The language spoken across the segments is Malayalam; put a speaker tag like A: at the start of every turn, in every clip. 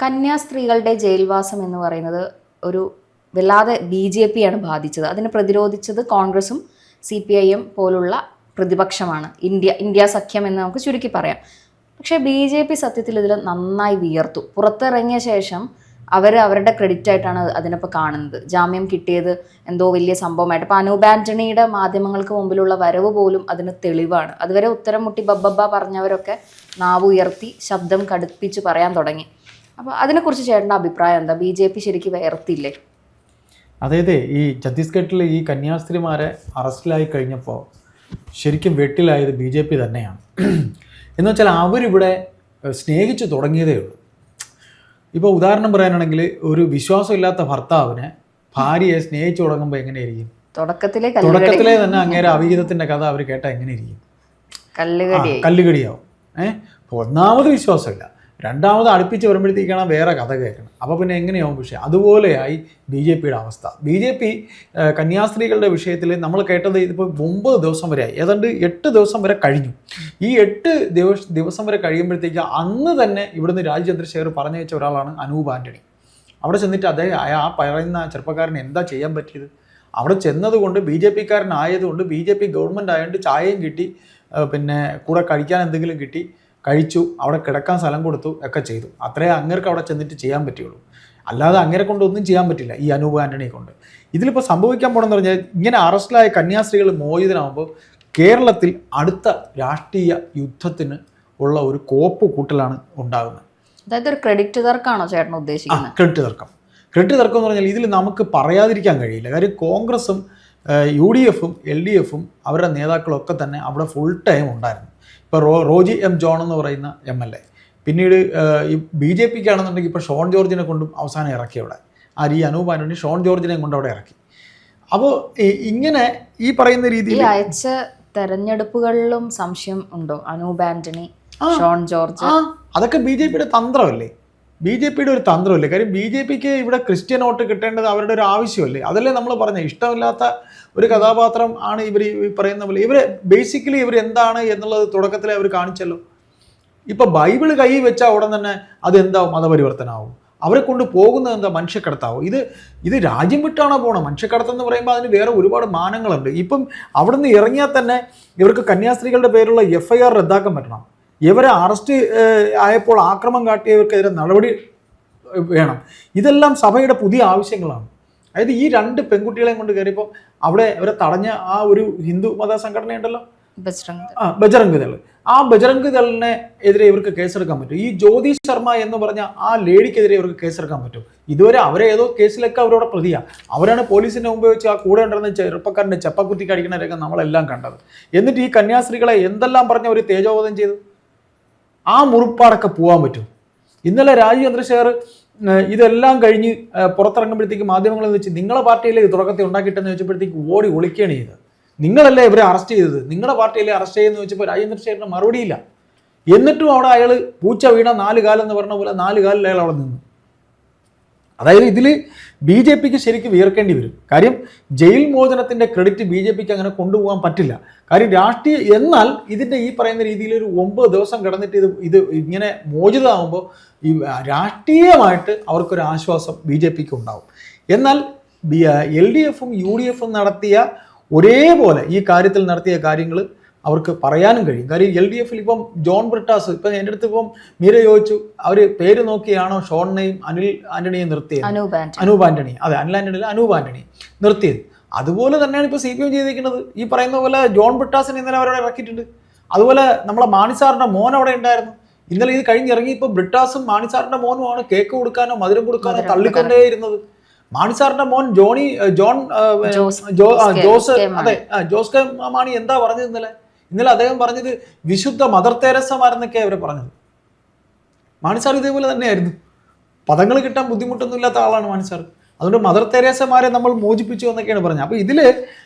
A: കന്യാസ്ത്രീകളുടെ ജയിൽവാസം എന്ന് പറയുന്നത് ഒരു വല്ലാതെ BJP ആണ് ബാധിച്ചത്. അതിനെ പ്രതിരോധിച്ചത് കോൺഗ്രസും CPIM പോലുള്ള പ്രതിപക്ഷമാണ്. ഇന്ത്യ സഖ്യം എന്ന് നമുക്ക് ചുരുക്കി പറയാം. പക്ഷേ BJP സത്യത്തിൽ ഇതിൽ നന്നായി വിയർത്തു. പുറത്തിറങ്ങിയ ശേഷം അവരുടെ ക്രെഡിറ്റ് ആയിട്ടാണ് അതിനിപ്പോൾ കാണുന്നത്. ജാമ്യം കിട്ടിയത് എന്തോ വലിയ സംഭവമായിട്ട്. ഇപ്പോൾ അനൂപ് ആന്റണിയുടെ മാധ്യമങ്ങൾക്ക് മുമ്പിലുള്ള വരവ് പോലും അതിന് തെളിവാണ്. അതുവരെ ഉത്തരം മുട്ടി ബബ്ബ പറഞ്ഞവരൊക്കെ നാവ് ഉയർത്തി ശബ്ദം കടുപ്പിച്ച് പറയാൻ തുടങ്ങി. അപ്പോൾ അതിനെക്കുറിച്ച് ചേട്ടൻ്റെ അഭിപ്രായം എന്താ? BJP ശരിക്കും വേർത്തില്ലേ?
B: അതായത് ഈ ഛത്തീസ്ഗഡിൽ ഈ കന്യാസ്ത്രീമാരെ അറസ്റ്റിലായി കഴിഞ്ഞപ്പോൾ ശരിക്കും വെട്ടിലായത് BJP തന്നെയാണ്. എന്ന് വെച്ചാൽ അവരിവിടെ സ്നേഹിച്ചു തുടങ്ങിയതേ ഉള്ളൂ. ഇപ്പോൾ ഉദാഹരണം പറയാനാണെങ്കിൽ ഒരു വിശ്വാസമില്ലാത്ത ഭർത്താവിനെ ഭാര്യയെ സ്നേഹിച്ചു തുടങ്ങുമ്പോൾ എങ്ങനെയായിരിക്കും? തുടക്കത്തിലെ തന്നെ അങ്ങേരെ അവിഹിതത്തിൻ്റെ കഥ അവർ കേട്ടാൽ എങ്ങനെയിരിക്കും? കല്ലുകടിയാവും. ഒന്നാമത് വിശ്വാസമില്ല, രണ്ടാമത് അടുപ്പിച്ച് വരുമ്പോഴത്തേക്കാണ് വേറെ കഥ കേൾക്കണം. അപ്പോൾ പിന്നെ എങ്ങനെയാവും വിഷയം? അതുപോലെയായി BJPയുടെ അവസ്ഥ. BJP കന്യാസ്ത്രീകളുടെ വിഷയത്തിൽ നമ്മൾ കേട്ടത് ഇതിപ്പോൾ 9 ദിവസം വരെ ആയി, ഏതാണ്ട് 8 ദിവസം വരെ കഴിഞ്ഞു. ഈ 8 ദിവസം വരെ കഴിയുമ്പോഴത്തേക്ക് അന്ന് തന്നെ ഇവിടുന്ന് രാജീവ് ചന്ദ്രശേഖർ പറഞ്ഞു വെച്ച ഒരാളാണ് അനൂപ് ആന്റണി. അവിടെ ചെന്നിട്ട് ആ പറയുന്ന ചെറുപ്പക്കാരന് എന്താ ചെയ്യാൻ പറ്റിയത്? അവിടെ ചെന്നതുകൊണ്ട് BJPക്കാരനായതുകൊണ്ട് BJP ഗവൺമെൻറ് ആയതുകൊണ്ട് ചായയും കിട്ടി, പിന്നെ കൂടെ കഴിക്കാൻ എന്തെങ്കിലും കിട്ടി, കഴിച്ചു, അവിടെ കിടക്കാൻ സ്ഥലം കൊടുത്തു, ഒക്കെ ചെയ്തു. അത്രേ അങ്ങേർക്ക് അവിടെ ചെന്നിട്ട് ചെയ്യാൻ പറ്റുള്ളൂ. അല്ലാതെ അങ്ങേരെ കൊണ്ടൊന്നും ചെയ്യാൻ പറ്റില്ല ഈ അനൂപ് ആന്റണിയെ കൊണ്ട്. ഇതിലിപ്പോൾ സംഭവിക്കാൻ പോകണമെന്ന് പറഞ്ഞാൽ ഇങ്ങനെ അറസ്റ്റിലായ കന്യാസ്ത്രീകൾ മോചിതനാകുമ്പോൾ കേരളത്തിൽ അടുത്ത രാഷ്ട്രീയ യുദ്ധത്തിന് ഉള്ള ഒരു കോപ്പ് കൂട്ടലാണ് ഉണ്ടാകുന്നത്.
A: അതായത് ഒരു ക്രെഡിറ്റ് തർക്കമാണോ ചേട്ടൻ ഉദ്ദേശിക്കുന്നത്?
B: ക്രെഡിറ്റ് തർക്കം എന്ന് പറഞ്ഞാൽ ഇതിൽ നമുക്ക് പറയാതിരിക്കാൻ കഴിയില്ല. കാര്യം കോൺഗ്രസും UDFും LDFും അവരുടെ നേതാക്കളൊക്കെ തന്നെ അവിടെ ഫുൾ ടൈം ഉണ്ടായിരുന്നു. ഇപ്പോൾ റോജി M. ജോൺ എന്ന് പറയുന്ന MLA, പിന്നീട് ഈ BJPക്കാണെന്നുണ്ടെങ്കിൽ ഇപ്പോൾ ഷോൺ ജോർജിനെ കൊണ്ടും അവസാനം ഇറക്കി അവിടെ. ഈ അനൂപ് ആന്റണി ഷോൺ ജോർജിനെയും കൊണ്ട് അവിടെ ഇറക്കി. അപ്പോൾ ഇങ്ങനെ ഈ പറയുന്ന രീതിയിൽ
A: അയച്ച തെരഞ്ഞെടുപ്പുകളിലും സംശയം ഉണ്ടോ? അനൂപ് ആന്റണി, ഷോൺ ജോർജ്,
B: അതൊക്കെ BJPയുടെ തന്ത്രമല്ലേ? BJPയുടെ ഒരു തന്ത്രമല്ലേ? കാര്യം BJPക്ക് ഇവിടെ ക്രിസ്ത്യൻ വോട്ട് കിട്ടേണ്ടത് അവരുടെ ഒരു ആവശ്യമല്ലേ? അതല്ലേ നമ്മൾ പറഞ്ഞത്. ഇഷ്ടമില്ലാത്ത ഒരു കഥാപാത്രം ആണ് ഇവർ പറയുന്ന പോലെ. ഇവർ ബേസിക്കലി ഇവർ എന്താണ് എന്നുള്ളത് തുടക്കത്തിലെ അവർ കാണിച്ചല്ലോ. ഇപ്പം ബൈബിള് കൈ വെച്ചാൽ ഉടൻ തന്നെ അതെന്താവും? മതപരിവർത്തനമാവും. അവരെ കൊണ്ട് പോകുന്നത് എന്താ? മനുഷ്യക്കടത്താവും. ഇത് രാജ്യം വിട്ടാണോ പോകണം? മനുഷ്യക്കടത്തെന്ന് പറയുമ്പോൾ അതിന് വേറെ ഒരുപാട് മാനങ്ങളുണ്ട്. ഇപ്പം അവിടെ നിന്ന് ഇറങ്ങിയാൽ തന്നെ ഇവർക്ക് കന്യാസ്ത്രീകളുടെ പേരുള്ള FIR റദ്ദാക്കാൻ പറ്റണം. ഇവരെ അറസ്റ്റ് ആയപ്പോൾ ആക്രമം കാട്ടിയവർക്കെതിരെ നടപടി വേണം. ഇതെല്ലാം സഭയുടെ പുതിയ ആവശ്യങ്ങളാണ്. അതായത് ഈ 2 പെൺകുട്ടികളെയും കൊണ്ട് കയറിയപ്പോൾ അവിടെ അവരെ തടഞ്ഞ ആ ഒരു ഹിന്ദു മത സംഘടനയുണ്ടല്ലോ, ബജറംഗ് ദൾ. ആ ബജറംഗ് ദളിനെ എതിരെ ഇവർക്ക് കേസെടുക്കാൻ പറ്റും. ഈ ജ്യോതി ശർമ്മ എന്ന് പറഞ്ഞ ആ ലേഡിക്കെതിരെ ഇവർക്ക് കേസെടുക്കാൻ പറ്റും. ഇതുവരെ അവരെ ഏതോ കേസിലൊക്കെ അവരോട് പ്രതിയാണ്. അവരാണ് പോലീസിന്റെ മുമ്പ് വെച്ച് ആ കൂടെ ഉണ്ടായിരുന്ന ചെറുപ്പക്കാരൻ്റെ ചെപ്പക്കുത്തി കടിക്കുന്നവരൊക്കെ നമ്മളെല്ലാം കണ്ടത്. എന്നിട്ട് ഈ കന്യാസ്ത്രീകളെ എന്തെല്ലാം പറഞ്ഞ ഒരു തേജോവധം ചെയ്തു. ആ മുറിപ്പാടൊക്കെ പോകാൻ പറ്റും. ഇന്നലെ രാജീവ് ചന്ദ്രശേഖർ ഇതെല്ലാം കഴിഞ്ഞ് പുറത്തിറങ്ങുമ്പോഴത്തേക്ക് മാധ്യമങ്ങളിൽ വെച്ച് നിങ്ങളെ പാർട്ടിയിലെ തുടക്കത്തെ ഉണ്ടാക്കിയിട്ടെന്ന് വെച്ചപ്പോഴത്തേക്ക് ഓടി ഒളിക്കുകയാണ് ചെയ്തത്. നിങ്ങളല്ലേ ഇവരെ അറസ്റ്റ് ചെയ്തത്, നിങ്ങളുടെ പാർട്ടിയിലെ അറസ്റ്റ് ചെയ്യുമെന്ന് വെച്ചപ്പോൾ രാജീവ് ചന്ദ്രശേഖരന് മറുപടിയില്ല. എന്നിട്ടും അവിടെ അയാൾ പൂച്ച വീണ 4 കാലെന്ന് പറഞ്ഞ പോലെ 4 കാലിൽ അയാൾ അവിടെ നിന്നു. അതായത് ഇതിൽ BJPക്ക് ശരിക്കും വിയർക്കേണ്ടി വരും. കാര്യം ജയിൽ മോചനത്തിൻ്റെ ക്രെഡിറ്റ് BJPക്ക് അങ്ങനെ കൊണ്ടുപോകാൻ പറ്റില്ല. കാര്യം രാഷ്ട്രീയ എന്നാൽ ഇതിൻ്റെ ഈ പറയുന്ന രീതിയിൽ ഒരു 9 ദിവസം കിടന്നിട്ട് ഇത് ഇങ്ങനെ മോചിതമാകുമ്പോൾ ഈ രാഷ്ട്രീയമായിട്ട് അവർക്കൊരു ആശ്വാസം BJPക്ക് ഉണ്ടാവും. എന്നാൽ LDFും UDFും നടത്തിയ ഒരേപോലെ ഈ കാര്യത്തിൽ നടത്തിയ കാര്യങ്ങൾ അവർക്ക് പറയാനും കഴിയും. കാര്യം LDFിൽ ഇപ്പം ജോൺ ബ്രിട്ടാസ്, ഇപ്പം എൻ്റെ അടുത്ത് ഇപ്പം മീര ചോദിച്ചു അവർ പേര് നോക്കിയാണോ ഷോണിനെയും അനിൽ ആന്റണിയെ നിർത്തിയത്? അനൂപ് ആന്റണി, അതെ, അനിൽ ആന്റണിയിൽ അനൂപ് ആന്റണി നിർത്തിയത്. അതുപോലെ തന്നെയാണ് ഇപ്പോൾ CPM ചെയ്തിരിക്കുന്നത്. ഈ പറയുന്ന പോലെ ജോൺ ബ്രിട്ടാസിനെ ഇന്നലെ അവരവിടെ ഇറക്കിയിട്ടുണ്ട്. അതുപോലെ നമ്മളെ മാണിസാറിൻ്റെ മോൻ അവിടെ ഉണ്ടായിരുന്നു. ഇന്നലെ ഇത് കഴിഞ്ഞിറങ്ങി ഇപ്പോൾ ബ്രിട്ടാസും മാണിസാറിൻ്റെ മോനുമാണ് കേക്ക് കൊടുക്കാനോ മധുരം കൊടുക്കാനോ തള്ളിക്കൊണ്ടേയിരുന്നത്. മാണിസാറിന്റെ മോൻ ജോസ് കെ മാണി എന്താ പറഞ്ഞത് ഇന്നലെ അദ്ദേഹം പറഞ്ഞത് വിശുദ്ധ മദർ തെരേസമാരെന്നൊക്കെ അവരെ പറഞ്ഞത്. മാണിസാർ ഇതേപോലെ തന്നെയായിരുന്നു. പദങ്ങൾ കിട്ടാൻ ബുദ്ധിമുട്ടൊന്നും ഇല്ലാത്ത ആളാണ് മാണിസാർ. അതുകൊണ്ട് മദർ തെരേസമാരെ നമ്മൾ മോചിപ്പിച്ചു എന്നൊക്കെയാണ് പറഞ്ഞത്. അപ്പോൾ ഇതിൽ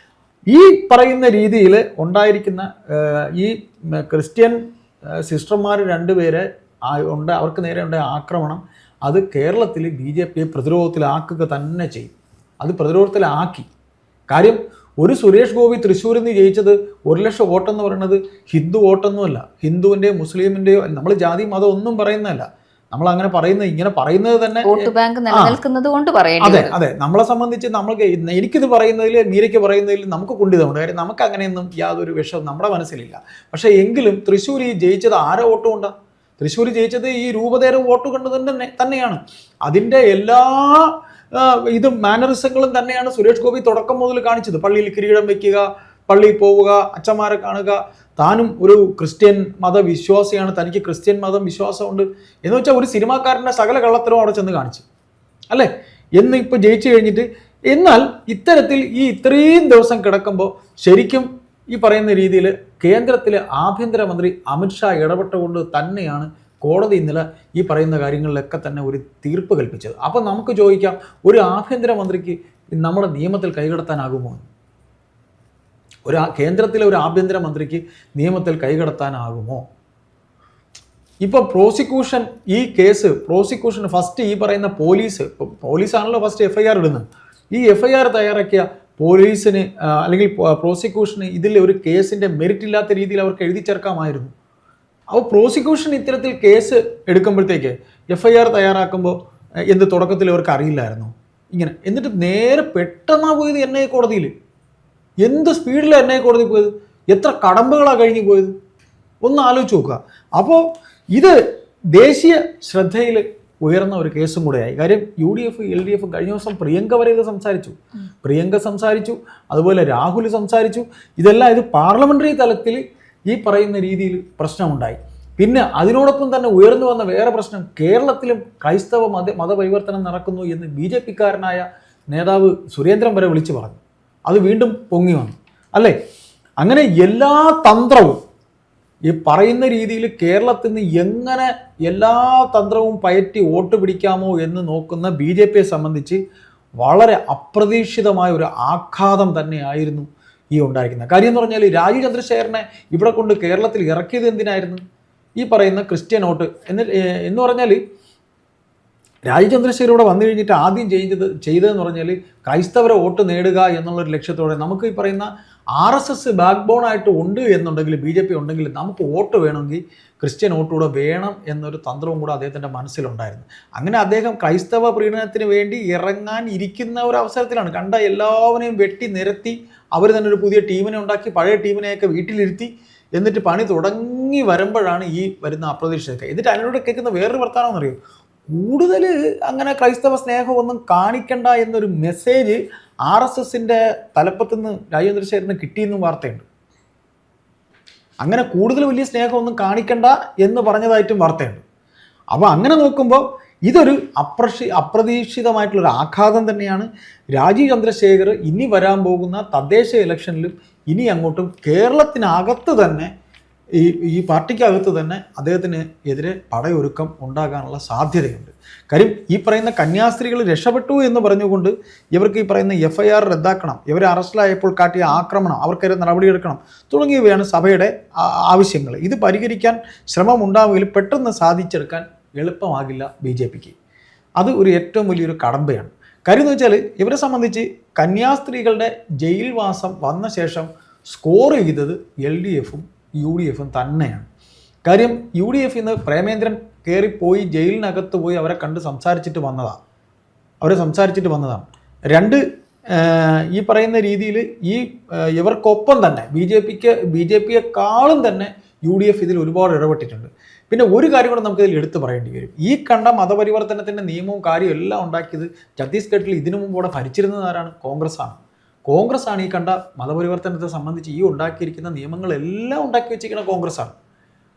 B: ഈ പറയുന്ന രീതിയിൽ ഉണ്ടായിരിക്കുന്ന ഈ ക്രിസ്ത്യൻ സിസ്റ്റർമാർ 2 പേരെ അവർക്ക് നേരെ ഉണ്ടായ ആക്രമണം അത് കേരളത്തിൽ BJPയെ പ്രതിരോധത്തിലാക്കുക തന്നെ ചെയ്യും. അത് പ്രതിരോധത്തിലാക്കി. കാര്യം ഒരു സുരേഷ് ഗോപി തൃശ്ശൂരിൽ നിന്ന് ജയിച്ചത് 1 ലക്ഷം വോട്ടെന്ന് പറയുന്നത് ഹിന്ദു വോട്ടൊന്നുമല്ല. ഹിന്ദുവിൻ്റെയോ മുസ്ലിമിൻ്റെയോ നമ്മൾ ജാതി മതം ഒന്നും പറയുന്നതല്ല. നമ്മൾ അങ്ങനെ പറയുന്നത്, ഇങ്ങനെ പറയുന്നത് തന്നെ
A: വോട്ട് ബാങ്ക് നിലനിൽക്കുന്നത് കൊണ്ട് പറയേണ്ടി
B: അതെ അതെ നമ്മളെ സംബന്ധിച്ച് നമ്മൾക്ക് എനിക്കിത് പറയുന്നതിൽ മീരയ്ക്ക് പറയുന്നതിൽ നമുക്ക് കുണ്ഠിതമുണ്ട്. കാര്യം നമുക്ക് അങ്ങനെയൊന്നും യാതൊരു വിഷവും നമ്മുടെ മനസ്സിലില്ല. പക്ഷേ എങ്കിലും തൃശ്ശൂർ ഈ ജയിച്ചത് ആരെ വോട്ട് കൊണ്ടാണ്? തൃശ്ശൂർ ജയിച്ചത് ഈ രൂപതയുടെ വോട്ട് കൊണ്ട് തന്നെയാണ്. അതിൻ്റെ എല്ലാ ഇതും മാനറിസങ്ങളും തന്നെയാണ് സുരേഷ് ഗോപി തുടക്കം മുതൽ കാണിച്ചത്. പള്ളിയിൽ കിരീടം വെക്കുക, പള്ളിയിൽ പോവുക, അച്ഛന്മാരെ കാണുക, താനും ഒരു ക്രിസ്ത്യൻ മതവിശ്വാസിയാണ്, തനിക്ക് ക്രിസ്ത്യൻ മതം വിശ്വാസമുണ്ട് എന്ന് വെച്ചാൽ ഒരു സിനിമാക്കാരൻ്റെ സകല കള്ളത്തരവും അവിടെ ചെന്ന് കാണിച്ചു അല്ലേ എന്ന് ഇപ്പോൾ ജയിച്ചു കഴിഞ്ഞിട്ട്. എന്നാൽ ഇത്തരത്തിൽ ഇത്രയും ദിവസം കിടക്കുമ്പോൾ ശരിക്കും ഈ പറയുന്ന രീതിയിൽ കേന്ദ്രത്തിലെ ആഭ്യന്തരമന്ത്രി അമിത്ഷാ ഇടപെട്ടുകൊണ്ട് തന്നെയാണ് കോടതി ഇന്നലെ ഈ പറയുന്ന കാര്യങ്ങളിലൊക്കെ തന്നെ ഒരു തീർപ്പ് കൽപ്പിച്ചത്. അപ്പോൾ നമുക്ക് ചോദിക്കാം, ഒരു ആഭ്യന്തരമന്ത്രിക്ക് നമ്മുടെ നിയമത്തിൽ കൈകടത്താനാകുമോ? കേന്ദ്രത്തിലെ ഒരു ആഭ്യന്തരമന്ത്രിക്ക് നിയമത്തിൽ കൈകടത്താനാകുമോ? ഇപ്പോൾ പ്രോസിക്യൂഷൻ ഈ കേസ് ഫസ്റ്റ് ഈ പറയുന്ന പോലീസാണല്ലോ ഫസ്റ്റ് FIR ഇടുന്നത്. ഈ FIR തയ്യാറാക്കിയ പോലീസിന് അല്ലെങ്കിൽ പ്രോസിക്യൂഷന് ഇതിൽ ഒരു കേസിൻ്റെ മെറിറ്റ് ഇല്ലാത്ത രീതിയിൽ അവർക്ക് എഴുതി ചേർക്കാമായിരുന്നു. അപ്പോൾ പ്രോസിക്യൂഷൻ ഇത്തരത്തിൽ കേസ് എടുക്കുമ്പോഴത്തേക്ക് FIR തയ്യാറാക്കുമ്പോൾ എന്ത് തുടക്കത്തിൽ അവർക്ക് അറിയില്ലായിരുന്നു ഇങ്ങനെ. എന്നിട്ട് നേരെ പെട്ടെന്നാണ് പോയത് NIA കോടതിയിൽ. എന്ത് സ്പീഡിലാണ് NIA കോടതി പോയത്? എത്ര കടമ്പകളാണ് കഴിഞ്ഞു പോയത്? ഒന്ന് ആലോചിച്ച് നോക്കുക. അപ്പോൾ ഇത് ദേശീയ ശ്രദ്ധയിൽ ഉയർന്ന ഒരു കേസും കൂടെയായി. കാര്യം UDF LDF കഴിഞ്ഞ ദിവസം പ്രിയങ്ക വരെ ഇത് സംസാരിച്ചു, അതുപോലെ രാഹുൽ സംസാരിച്ചു. ഇത് പാർലമെന്ററി തലത്തിൽ ഈ പറയുന്ന രീതിയിൽ പ്രശ്നമുണ്ടായി. പിന്നെ അതിനോടൊപ്പം തന്നെ ഉയർന്നു വന്ന വേറെ പ്രശ്നം, കേരളത്തിലും ക്രൈസ്തവ മതപരിവർത്തനം നടക്കുന്നു എന്ന് BJP-കാരനായ നേതാവ് സുരേന്ദ്രൻ വരെ വിളിച്ചു പറഞ്ഞു. അത് വീണ്ടും പൊങ്ങി വന്നു അല്ലേ? അങ്ങനെ എല്ലാ തന്ത്രവും ഈ പറയുന്ന രീതിയിൽ കേരളത്തിൽ നിന്ന് എങ്ങനെ എല്ലാ തന്ത്രവും പയറ്റി വോട്ട് പിടിക്കാമോ എന്ന് നോക്കുന്ന BJP-യെ സംബന്ധിച്ച് വളരെ അപ്രതീക്ഷിതമായ ഒരു ആഘാതം തന്നെയായിരുന്നു ഈ ഉണ്ടായിരിക്കുന്നത്. കാര്യം എന്ന് പറഞ്ഞാൽ രാജീവ് ചന്ദ്രശേഖരനെ ഇവിടെ കൊണ്ട് കേരളത്തിൽ ഇറക്കിയത് എന്തിനായിരുന്നു? ഈ പറയുന്ന ക്രിസ്ത്യൻ വോട്ട് എന്ന് പറഞ്ഞാൽ രാജീവ് ചന്ദ്രശേഖർ ഇവിടെ വന്നു കഴിഞ്ഞിട്ട് ആദ്യം ചെയ്തതെന്ന് പറഞ്ഞാൽ ക്രൈസ്തവരെ വോട്ട് നേടുക എന്നുള്ളൊരു ലക്ഷ്യത്തോടെ നമുക്ക് ഈ പറയുന്ന RSS ബാക്ക് ബോൺ ആയിട്ട് ഉണ്ട് എന്നുണ്ടെങ്കിൽ, BJP ഉണ്ടെങ്കിൽ നമുക്ക് വോട്ട് വേണമെങ്കിൽ ക്രിസ്ത്യൻ വോട്ട് കൂടെ വേണം എന്നൊരു തന്ത്രവും കൂടെ അദ്ദേഹത്തിൻ്റെ മനസ്സിലുണ്ടായിരുന്നു. അങ്ങനെ അദ്ദേഹം ക്രൈസ്തവ പ്രീണനത്തിന് വേണ്ടി ഇറങ്ങാൻ ഇരിക്കുന്ന ഒരു അവസരത്തിലാണ് കണ്ട എല്ലാവരെയും വെട്ടി നിരത്തി അവർ തന്നെ ഒരു പുതിയ ടീമിനെ ഉണ്ടാക്കി, പഴയ ടീമിനെയൊക്കെ വീട്ടിലിരുത്തി, എന്നിട്ട് പണി തുടങ്ങി വരുമ്പോഴാണ് ഈ വരുന്ന അപ്രതീക്ഷിതമൊക്കെ. എന്നിട്ട് അതിനോട് കേൾക്കുന്ന വേറൊരു വർത്താനം അറിയും, കൂടുതൽ അങ്ങനെ ക്രൈസ്തവ സ്നേഹമൊന്നും കാണിക്കണ്ട എന്നൊരു മെസ്സേജ് RSSൻ്റെ തലപ്പത്തുനിന്ന് രാജീവ് ചന്ദ്രശേഖരന് കിട്ടിയെന്നും വാർത്തയുണ്ട്. അങ്ങനെ കൂടുതൽ വലിയ സ്നേഹമൊന്നും കാണിക്കണ്ട എന്ന് പറഞ്ഞതായിട്ടും വാർത്തയുണ്ട്. അപ്പോൾ അങ്ങനെ നോക്കുമ്പോൾ ഇതൊരു അപ്രതീക്ഷിതമായിട്ടുള്ളൊരു ആഘാതം തന്നെയാണ്. രാജീവ് ചന്ദ്രശേഖർ ഇനി വരാൻ പോകുന്ന തദ്ദേശ ഇലക്ഷനിലും ഇനി അങ്ങോട്ടും കേരളത്തിനകത്ത് തന്നെ ഈ പാർട്ടിക്കകത്ത് തന്നെ അദ്ദേഹത്തിന് എതിരെ പടയൊരുക്കം ഉണ്ടാകാനുള്ള സാധ്യതയുണ്ട്. കാര്യം ഈ പറയുന്ന കന്യാസ്ത്രീകൾ രക്ഷപ്പെട്ടു എന്ന് പറഞ്ഞുകൊണ്ട് ഇവർക്ക് ഈ പറയുന്ന FIR റദ്ദാക്കണം, ഇവരെ അറസ്റ്റിലായപ്പോൾ കാട്ടിയ ആക്രമണം, അവർക്കെതിരെ നടപടിയെടുക്കണം തുടങ്ങിയവയാണ് സഭയുടെ ആവശ്യങ്ങൾ. ഇത് പരിഹരിക്കാൻ ശ്രമമുണ്ടാവുമെങ്കിലും പെട്ടെന്ന് സാധിച്ചെടുക്കാൻ എളുപ്പമാകില്ല BJP-ക്ക്. അത് ഒരു ഏറ്റവും വലിയൊരു കടമ്പയാണ്. കാര്യം എന്ന് വെച്ചാൽ ഇവരെ സംബന്ധിച്ച് കന്യാസ്ത്രീകളുടെ ജയിൽവാസം വന്ന ശേഷം സ്കോർ ചെയ്തത് LDF-ഉം UDF-ഉം തന്നെയാണ്. കാര്യം UDF ഇന്ന് പ്രേമേന്ദ്രൻ കയറിപ്പോയി ജയിലിനകത്ത് പോയി അവരെ കണ്ട് സംസാരിച്ചിട്ട് വന്നതാണ്. രണ്ട് ഈ പറയുന്ന രീതിയിൽ ഇവർക്കൊപ്പം തന്നെ BJP-യെക്കാളും തന്നെ UDF ഇതിൽ ഒരുപാട് ഇടപെട്ടിട്ടുണ്ട്. പിന്നെ ഒരു കാര്യം കൂടെ നമുക്കിതിൽ എടുത്തു പറയേണ്ടി വരും. ഈ കണ്ട മതപരിവർത്തനത്തിൻ്റെ നിയമവും കാര്യവും എല്ലാം ഉണ്ടാക്കിയത് ഛത്തീസ്ഗഡിൽ ഇതിനു മുമ്പ് ഇവിടെ ഭരിച്ചിരുന്നത് ആരാണ്? കോൺഗ്രസ്സാണ് ഈ കണ്ട മതപരിവർത്തനത്തെ സംബന്ധിച്ച് ഈ ഉണ്ടാക്കിയിരിക്കുന്ന നിയമങ്ങളെല്ലാം ഉണ്ടാക്കി വെച്ചിരിക്കുന്ന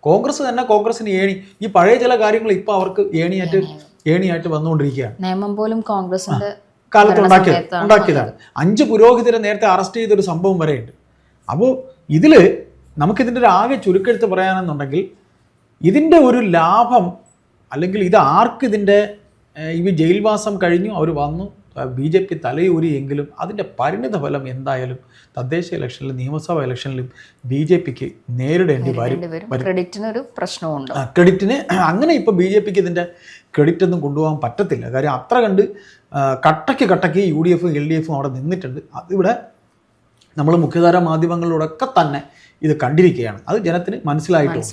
B: കോൺഗ്രസ്സിന് ഈ പഴയ ചില കാര്യങ്ങൾ ഇപ്പോൾ അവർക്ക് ഏണിയായിട്ട് വന്നുകൊണ്ടിരിക്കുകയാണ്.
A: നിയമം പോലും കോൺഗ്രസിന്റെ
B: കാലത്ത് ഉണ്ടാക്കിയതാണ്. 5 പുരോഹിതരെ നേരത്തെ അറസ്റ്റ് ചെയ്തൊരു സംഭവം വരെയുണ്ട്. അപ്പോൾ നമുക്കിതിൻ്റെ ഒരു ആകെ ചുരുക്കെടുത്ത് പറയാനെന്നുണ്ടെങ്കിൽ ഇതിൻ്റെ ഒരു ലാഭം അല്ലെങ്കിൽ ഇത് ആർക്ക് ജയിൽവാസം കഴിഞ്ഞു, അവർ വന്നു, BJP തലയൂരിയെങ്കിലും അതിൻ്റെ പരിണിത ഫലം എന്തായാലും തദ്ദേശ ഇലക്ഷനിലും നിയമസഭാ ഇലക്ഷനിലും BJP-ക്ക് നേരിടേണ്ടി വരും.
A: ക്രെഡിറ്റിനൊരു പ്രശ്നമുണ്ട്.
B: ക്രെഡിറ്റിന് അങ്ങനെ ഇപ്പോൾ BJP-ക്ക് ഇതിൻ്റെ ക്രെഡിറ്റ് ഒന്നും കൊണ്ടുപോകാൻ പറ്റത്തില്ല. കാര്യം അത്ര കണ്ട് കട്ടയ്ക്ക് UDF-ഉം LDF-ഉം അവിടെ നിന്നിട്ടുണ്ട്. അതിവിടെ നമ്മൾ മുഖ്യധാരാ മാധ്യമങ്ങളിലൂടെയൊക്കെ തന്നെ ഇത് കണ്ടിരിക്കുകയാണ്. അത് ജനത്തിന് മനസ്സിലായിട്ടും